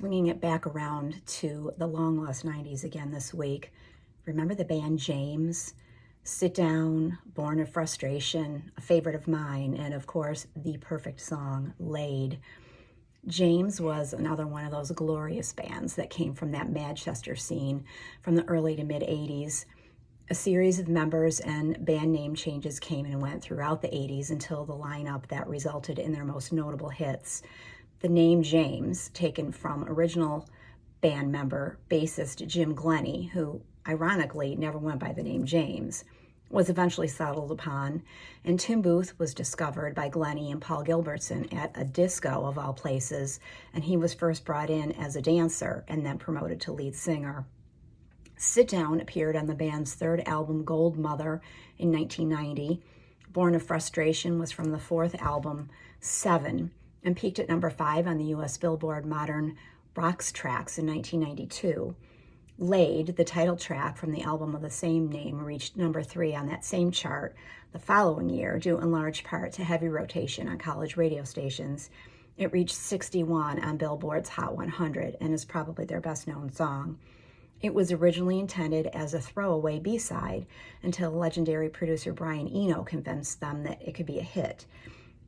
swinging it back around to the long lost 90s again this week. Remember the band James? Sit Down, Born of Frustration, a favorite of mine, and of course, the perfect song, Laid. James was another one of those glorious bands that came from that Manchester scene from the early to mid 80s. A series of members and band name changes came and went throughout the 80s until the lineup that resulted in their most notable hits. The name James, taken from original band member, bassist Jim Glennie, who ironically never went by the name James, was eventually settled upon, and Tim Booth was discovered by Glennie and Paul Gilbertson at a disco of all places, and he was first brought in as a dancer and then promoted to lead singer. Sit Down appeared on the band's third album, Gold Mother, in 1990. Born of Frustration was from the fourth album, Seven, and peaked at number 5 on the U.S. Billboard Modern Rocks Tracks in 1992. Laid, the title track from the album of the same name, reached number 3 on that same chart the following year, due in large part to heavy rotation on college radio stations. It reached 61 on Billboard's Hot 100 and is probably their best-known song. It was originally intended as a throwaway B-side until legendary producer Brian Eno convinced them that it could be a hit.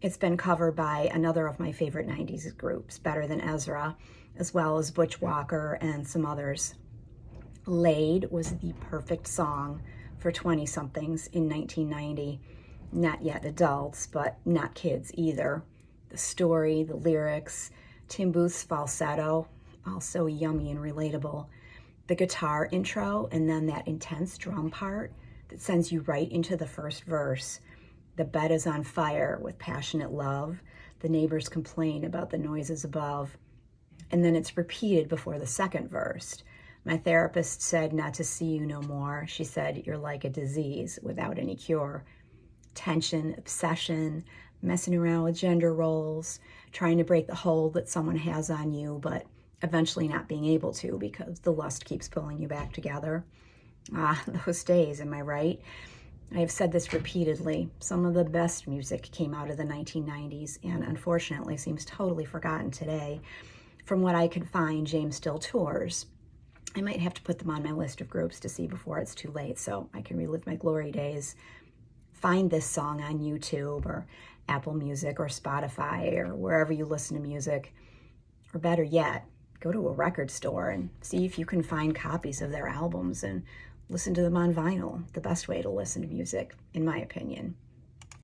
It's been covered by another of my favorite 90s groups, Better Than Ezra, as well as Butch Walker and some others. Laid was the perfect song for 20-somethings in 1990. Not yet adults, but not kids either. The story, the lyrics, Tim Booth's falsetto, also yummy and relatable. The guitar intro, and then that intense drum part that sends you right into the first verse. The bed is on fire with passionate love. The neighbors complain about the noises above. And then it's repeated before the second verse. My therapist said not to see you no more. She said, you're like a disease without any cure. Tension, obsession, messing around with gender roles, trying to break the hold that someone has on you, but eventually not being able to because the lust keeps pulling you back together. Those days, am I right? I have said this repeatedly. Some of the best music came out of the 1990s and unfortunately seems totally forgotten today. From what I could find, James still tours. I might have to put them on my list of groups to see before it's too late so I can relive my glory days. Find this song on YouTube or Apple Music or Spotify or wherever you listen to music. Or better yet, go to a record store and see if you can find copies of their albums and listen to them on vinyl, the best way to listen to music, in my opinion.